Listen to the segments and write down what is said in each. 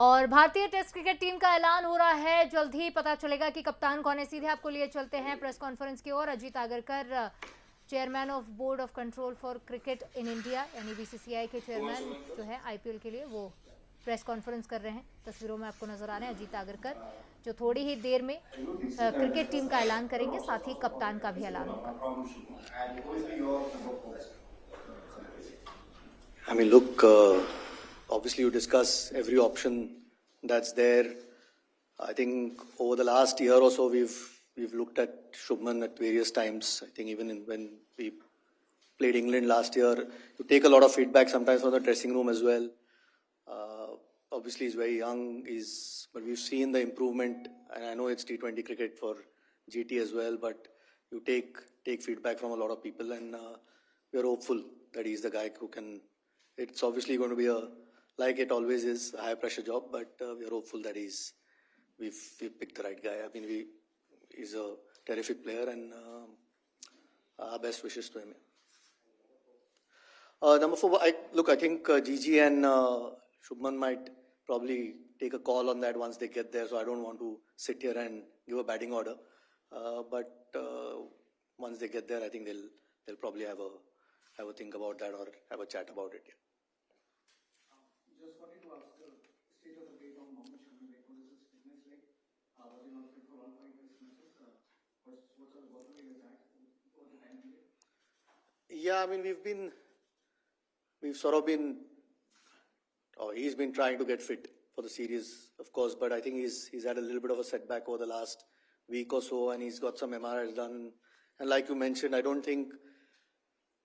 और भारतीय test cricket team का ऐलान हो रहा है। जल्द ही पता चलेगा कि कप्तान कौन है। सीधे आपको लिए चलते हैं प्रेस कॉन्फ्रेंस की ओर। Ajit Agarkar, chairman of board of control for cricket in India यानी बीसीसीआई के चेयरमैन जो है आईपीएल के लिए, वो प्रेस कॉन्फ्रेंस कर रहे हैं। तस्वीरों में आपको नजर आ रहे हैं अजीत आगरकर, जो थोड़ी ही देर में क्रिकेट टीम का ऐलान करेंगे, साथ ही कप्तान का भी ऐलान होगा। I mean, look, obviously you discuss every option that's there. I think over the last year or so, we've looked at Shubman at various times. I think even when we played England last year, you take a lot of feedback sometimes from the dressing room as well. Obviously, he's very young, but we've seen the improvement, and I know it's T20 cricket for GT as well, but you take feedback from a lot of people, and we're hopeful that he's the guy who can. It's obviously going to be like it always is, a high pressure job, but we're hopeful that we've picked the right guy. I mean, he's a terrific player, and our best wishes to him. Number 4, I think Gigi and Shubman might probably take a call on that once they get there, so I don't want to sit here and give a batting order. But once they get there, I think they'll probably have a think about that or have a chat about it. Yeah. Just wanted to ask the state of the play on Mohammad Shami. Like, what is his fitness like? Was he not fit for all 5 test matches? What sort of bottleneck is that over the time period? Yeah, I mean, he's been trying to get fit for the series, of course, but I think he's had a little bit of a setback over the last week or so, and he's got some MRIs done. And like you mentioned, I don't think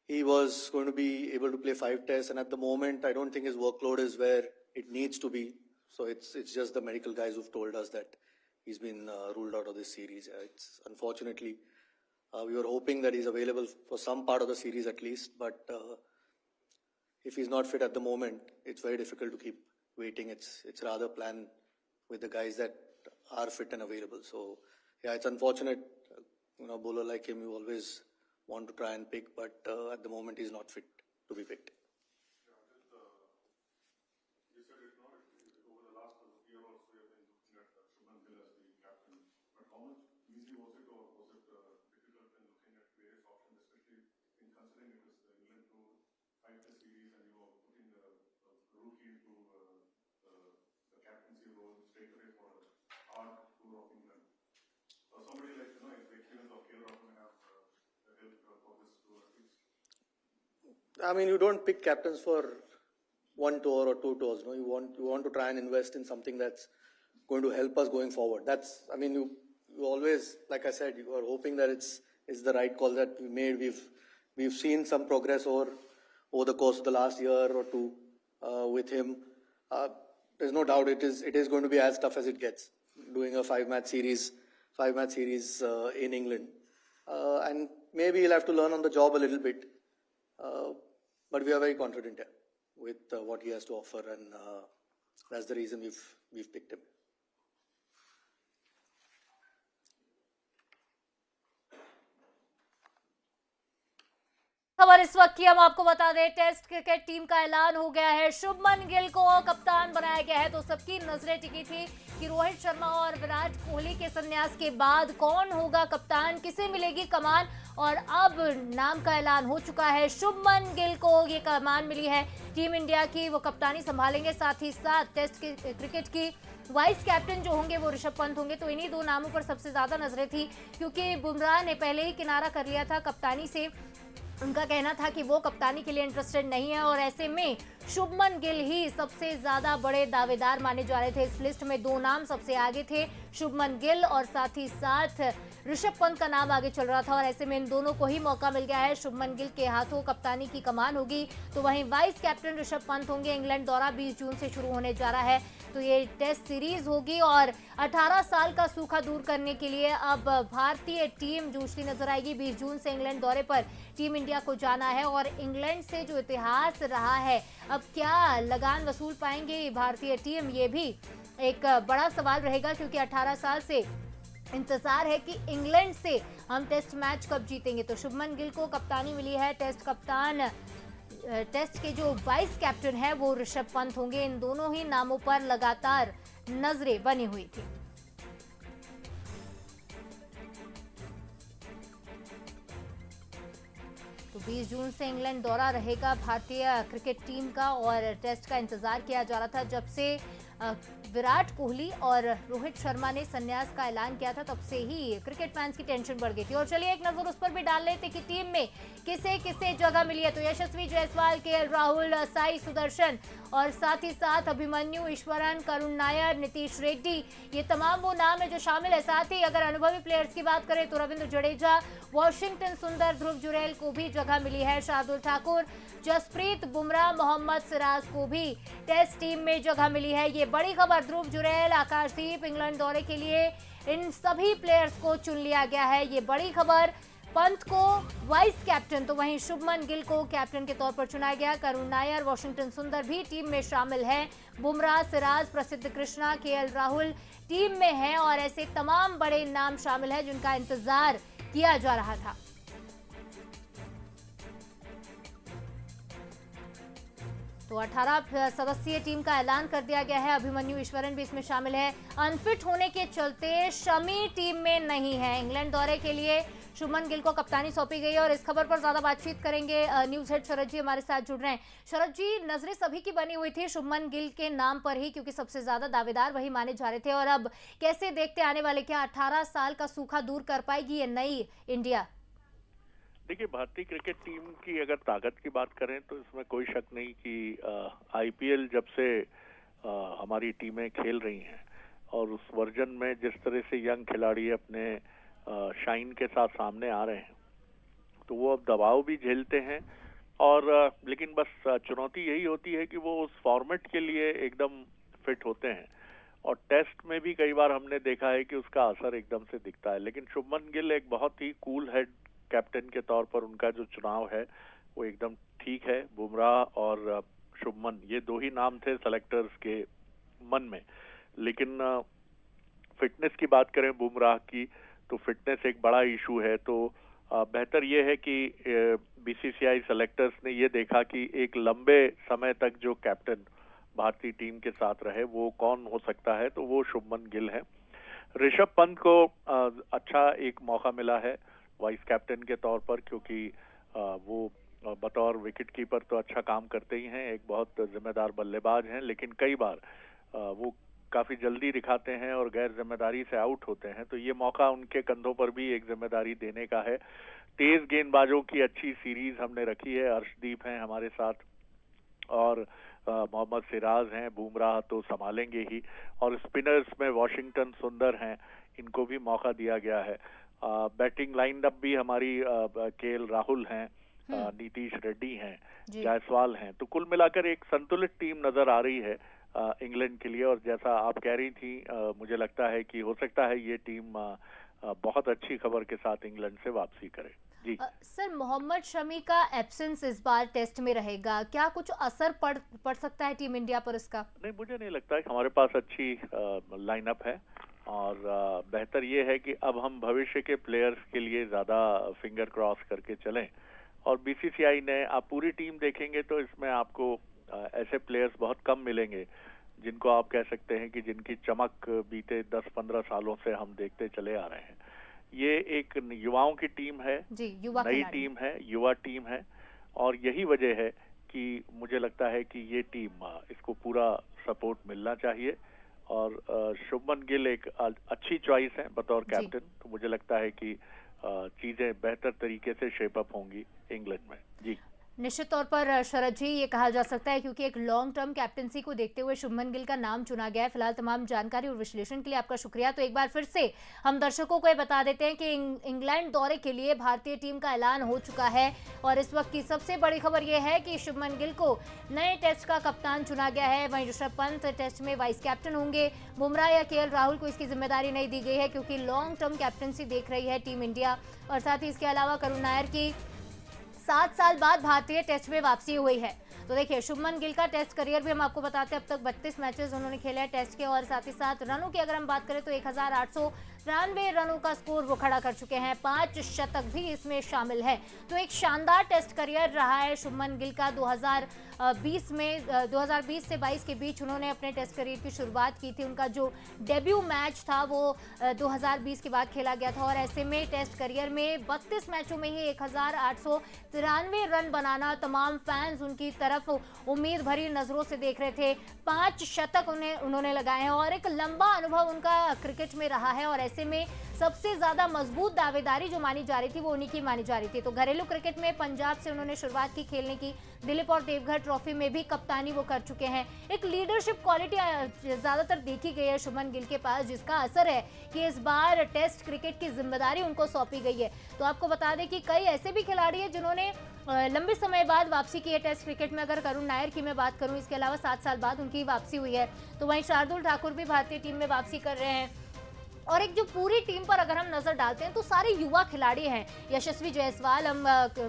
he was going to be able to play 5 tests, and at the moment, I don't think his workload is where it needs to be. So it's just the medical guys who've told us that he's been ruled out of this series. It's unfortunately, we were hoping that he's available for some part of the series at least, but if he's not fit at the moment, it's very difficult to keep waiting. It's rather plan with the guys that are fit and available. So yeah, it's unfortunate. Bowler like him, you always want to try and pick, but at the moment he's not fit to be picked. You said it now, over the last year or so, you have been looking at Shubman Gill as the captain. But how much easy was it, or was it difficult in looking at various options, especially in considering it was the England tour, 5 test series, and you were putting a rookie into the captaincy role straight away for a hard tour of England? Somebody like, the experience of KL Rahul may have helped for this tour at least. I mean, you don't pick captains for 1 tour or 2 tours. No, you want to try and invest in something that's going to help us going forward. You always, like I said, you are hoping that it's the right call that we made. We've seen some progress over the course of the last year or 2 with him. There's no doubt it is going to be as tough as it gets, doing a 5-match series in England, and maybe he'll have to learn on the job a little bit. But we are very confident with what he has to offer, and that's the reason we've picked him. खबर इस वक्त की हम आपको बता दें, test cricket team का ऐलान हो गया है। शुभमन गिल को कप्तान बनाया गया है। तो सबकी नजरें टिकी थी कि रोहित शर्मा और विराट कोहली के संन्यास के बाद कौन होगा कप्तान, किसे मिलेगी कमान, और अब नाम का ऐलान हो चुका है। शुभमन गिल को ये कमान मिली है टीम इंडिया की, वो कप्तानी संभालेंगे। साथ ही साथ टेस्ट क्रिकेट की वाइस कैप्टन जो होंगे वो ऋषभ पंत होंगे। तो इन्हीं 2 नामों पर सबसे ज्यादा नजरें थी, क्योंकि बुमराह ने पहले ही किनारा कर लिया था कप्तानी से। उनका कहना था कि वो कप्तानी के लिए इंटरेस्टेड नहीं है, और ऐसे में शुभमन गिल ही सबसे ज्यादा बड़े दावेदार माने जा रहे थे। इस लिस्ट में 2 नाम सबसे आगे थे, शुभमन गिल और साथ ही साथ ऋषभ पंत का नाम आगे चल रहा था। और ऐसे में इन दोनों को ही मौका मिल गया है। शुभमन गिल के हाथों कप्तानी की कमान होगी, तो वहीं वाइस कैप्टन ऋषभ पंत होंगे। इंग्लैंड दौरा 20 जून से शुरू होने जा रहा है, तो ये टेस्ट सीरीज होगी, और 18 साल का सूखा दूर करने के लिए अब भारतीय टीम जूझती नजर आएगी। 20 जून से इंग्लैंड दौरे पर टीम इंडिया को जाना है, और इंग्लैंड से जो इतिहास रहा है, अब क्या लगान वसूल पाएंगे भारतीय टीम, ये भी एक बड़ा सवाल रहेगा, क्योंकि 18 साल से इंतजार है कि इंग्लैंड से हम टेस्ट मैच कब जीतेंगे। तो शुभमन गिल को कप्तानी मिली है, टेस्ट कप्तान टेस्ट के जो वाइस कैप्टन है वो ऋषभ पंत होंगे। इन दोनों ही नामों पर लगातार नजरें बनी हुई थी। तो 20 जून से इंग्लैंड दौरा रहेगा भारतीय क्रिकेट टीम का और टेस्ट का इंतजार किया जा रहा था। जब से विराट कोहली और रोहित शर्मा ने संन्यास का ऐलान किया था तब से ही क्रिकेट फैंस की टेंशन बढ़ गई थी। और चलिए एक नजर उस पर भी डाल लेते कि टीम में किसे किसे जगह मिली है। तो यशस्वी जायसवाल, केएल राहुल, साई सुदर्शन और साथ ही साथ अभिमन्यु ईश्वरन, करुण नायर, नीतीश रेड्डी, ये तमाम वो नाम है जो शामिल है। साथ ही अगर अनुभवी प्लेयर्स की बात करें तो रविंद्र जडेजा, वॉशिंगटन सुंदर, ध्रुव जुरैल को भी जगह मिली है। शार्दुल ठाकुर, जसप्रीत बुमराह, मोहम्मद सिराज को भी टेस्ट टीम में जगह मिली है। ये बड़ी खबर, ध्रुव जुरैल, आकाशदीप इंग्लैंड दौरे के लिए इन सभी प्लेयर्स को चुन लिया गया है। ये बड़ी खबर। पंत को वाइस कैप्टन तो वहीं शुभमन गिल को कैप्टन के तौर पर चुना गया। करुण नायर, वॉशिंगटन सुंदर भी टीम में शामिल हैं। बुमराह, सिराज, प्रसिद्ध कृष्णा, केएल राहुल टीम में हैं और ऐसे तमाम बड़े नाम शामिल हैं जिनका इंतजार किया जा रहा था। तो 18 सदस्यीय टीम का ऐलान कर दिया गया है। अभिमन्यु ईश्वरन भी इसमें शामिल है। अनफिट होने के चलते शमी टीम में नहीं है। इंग्लैंड दौरे के लिए शुभमन गिल को कप्तानी सौंपी गई है और इस खबर पर ज्यादा बातचीत करेंगे। न्यूज हेड शरद जी हमारे साथ जुड़ रहे हैं। शरद जी, नजरें सभी की बनी हुई थी शुभमन गिल के नाम पर ही, क्योंकि सबसे ज्यादा दावेदार वही माने जा रहे थे। और अब कैसे देखते आने वाले, क्या 18 साल का सूखा दूर कर पाएगी ये नई इंडिया? देखिए, भारतीय क्रिकेट टीम की अगर ताकत की बात करें तो इसमें कोई शक नहीं कि आईपीएल जब से हमारी टीमें खेल रही हैं और उस वर्जन में जिस तरह से यंग खिलाड़ी अपने शाइन के साथ सामने आ रहे हैं तो वो अब दबाव भी झेलते हैं। और लेकिन बस चुनौती यही होती है कि वो उस फॉर्मेट के लिए एकदम फिट होते हैं। और टेस्ट में भी कई बार हमने देखा है कि उसका असर एकदम से दिखता है। लेकिन शुभमन गिल एक बहुत ही कूल हेड कैप्टन के तौर पर उनका जो चुनाव है वो एकदम ठीक है। बुमराह और शुभमन, ये दो ही नाम थे सेलेक्टर्स के मन में। लेकिन फिटनेस की बात करें बुमराह की, तो फिटनेस एक बड़ा इशू है। तो बेहतर ये है कि बीसीसीआई सेलेक्टर्स ने ये देखा कि एक लंबे समय तक जो कैप्टन भारतीय टीम के साथ रहे वो कौन हो सकता है, तो वो शुभमन गिल है। ऋषभ पंत को अच्छा एक मौका मिला है वाइस कैप्टन के तौर पर, क्योंकि वो बतौर विकेट कीपर तो अच्छा काम करते ही हैं, एक बहुत जिम्मेदार बल्लेबाज हैं, लेकिन कई बार वो काफी जल्दी दिखाते हैं और गैर जिम्मेदारी से आउट होते हैं। तो ये मौका उनके कंधों पर भी एक जिम्मेदारी देने का है। तेज गेंदबाजों की अच्छी सीरीज हमने रखी है। अर्शदीप हैं हमारे साथ और मोहम्मद सिराज हैं, बुमराह तो संभालेंगे ही, और स्पिनर्स में वॉशिंगटन सुंदर हैं, इनको भी मौका दिया गया है। बैटिंग लाइनअप भी हमारी केएल राहुल हैं, नीतीश रेड्डी हैं, जायसवाल हैं। तो कुल मिलाकर एक संतुलित टीम नजर आ रही है इंग्लैंड के लिए। और जैसा आप कह रही थी, मुझे लगता है कि हो सकता है ये टीम बहुत अच्छी खबर के साथ इंग्लैंड से वापसी करे। जी सर, मोहम्मद शमी का एब्सेंस इस बार टेस्ट में रहेगा, क्या कुछ असर पड़ सकता है टीम इंडिया पर इसका? नहीं, मुझे नहीं लगता है। हमारे पास अच्छी लाइनअप है और बेहतर ये है कि अब हम भविष्य के प्लेयर्स के लिए ज्यादा फिंगर क्रॉस करके चलें। और बीसीसीआई ने, आप पूरी टीम देखेंगे तो इसमें आपको ऐसे प्लेयर्स बहुत कम मिलेंगे जिनको आप कह सकते हैं कि जिनकी चमक बीते 10-15 सालों से हम देखते चले आ रहे हैं। ये एक युवाओं की टीम है, नई टीम है, युवा टीम है, और यही वजह है कि मुझे लगता है कि ये टीम, इसको पूरा सपोर्ट मिलना चाहिए। और शुभमन गिल एक अच्छी चॉइस है बतौर कैप्टन। तो मुझे लगता है कि चीजें बेहतर तरीके से शेप अप होंगी इंग्लैंड में। जी निश्चित तौर पर शरद जी, ये कहा जा सकता है क्योंकि एक लॉन्ग टर्म कैप्टनसी को देखते हुए शुभमन गिल का नाम चुना गया है। फिलहाल तमाम जानकारी और विश्लेषण के लिए आपका शुक्रिया। तो एक बार फिर से हम दर्शकों को ये बता देते हैं कि इंग्लैंड दौरे के लिए भारतीय टीम का ऐलान हो चुका है और इस वक्त की सबसे बड़ी खबर यह है कि शुभमन गिल को नए टेस्ट का कप्तान चुना गया है। वहीं ऋषभ पंत टेस्ट में वाइस कैप्टन होंगे। बुमराह या केएल राहुल को इसकी जिम्मेदारी नहीं दी गई है क्योंकि लॉन्ग टर्म कैप्टनसी देख रही है टीम इंडिया। और साथ ही इसके अलावा करुण नायर की 7 साल बाद भारतीय टेस्ट में वापसी हुई है। तो देखिए, शुभमन गिल का टेस्ट करियर भी हम आपको बताते हैं, अब तक 32 मैचेस उन्होंने खेले हैं टेस्ट के। और साथ ही साथ रनों की अगर हम बात करें तो 93 रनों का स्कोर वो खड़ा कर चुके हैं, 5 शतक भी इसमें शामिल है। तो एक शानदार टेस्ट करियर रहा है शुभमन गिल का। 2020 से 22 के बीच उन्होंने अपने टेस्ट करियर की शुरुआत की थी। उनका जो डेब्यू मैच था वो 2020 के बाद खेला गया था और ऐसे में टेस्ट करियर में 32 मैचों में ही 1893 रन बनाना, तमाम फैंस उनकी तरफ उम्मीद भरी नजरों से देख रहे थे। 5 शतक उन्होंने लगाए हैं और एक लंबा अनुभव उनका क्रिकेट में रहा है और ऐसे में सबसे ज्यादा मजबूत दावेदारी जो मानी जा रही थी वो उन्हीं की मानी जा रही थी। तो घरेलू क्रिकेट में पंजाब से उन्होंने शुरुआत की खेलने की, दिलीप और देवघर ट्रॉफी में भी कप्तानी वो कर चुके हैं। एक लीडरशिप क्वालिटी ज्यादातर देखी गई है शुभमन गिल के पास, जिसका असर है कि इस बार टेस्ट क्रिकेट की जिम्मेदारी उनको सौंपी गई है। तो आपको बता दें कि कई ऐसे भी खिलाड़ी हैं जिन्होंने लंबे समय बाद वापसी की है टेस्ट क्रिकेट में। अगर करुण नायर की मैं बात करूं, इसके अलावा 7 साल बाद उनकी वापसी हुई है। तो वहीं शार्दुल ठाकुर भी भारतीय टीम में वापसी कर रहे हैं। और एक जो पूरी टीम पर अगर हम नजर डालते हैं तो सारे युवा खिलाड़ी हैं। यशस्वी जायसवाल, हम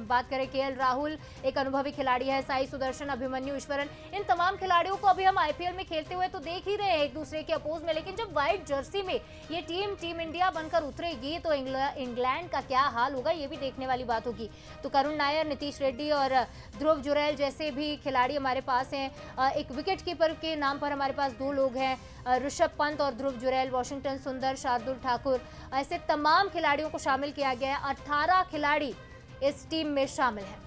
बात करें केएल राहुल एक अनुभवी खिलाड़ी है, साई सुदर्शन, अभिमन्यु ईश्वरन, इन तमाम खिलाड़ियों को अभी हम आईपीएल में खेलते हुए तो देख ही रहे हैं एक दूसरे के अपोज में। लेकिन जब व्हाइट जर्सी में ये टीम इंडिया बनकर उतरेगी तो इंग्लैंड का क्या हाल होगा, ये भी देखने वाली बात होगी। तो करुण नायर, नीतीश रेड्डी और ध्रुव जुरैल जैसे भी खिलाड़ी हमारे पास हैं। एक विकेट कीपर के नाम पर हमारे पास 2 लोग हैं, ऋषभ पंत और ध्रुव जुरैल, वॉशिंगटन सुंदर, शार्दुल ठाकुर, ऐसे तमाम खिलाड़ियों को शामिल किया गया है। 18 खिलाड़ी इस टीम में शामिल हैं।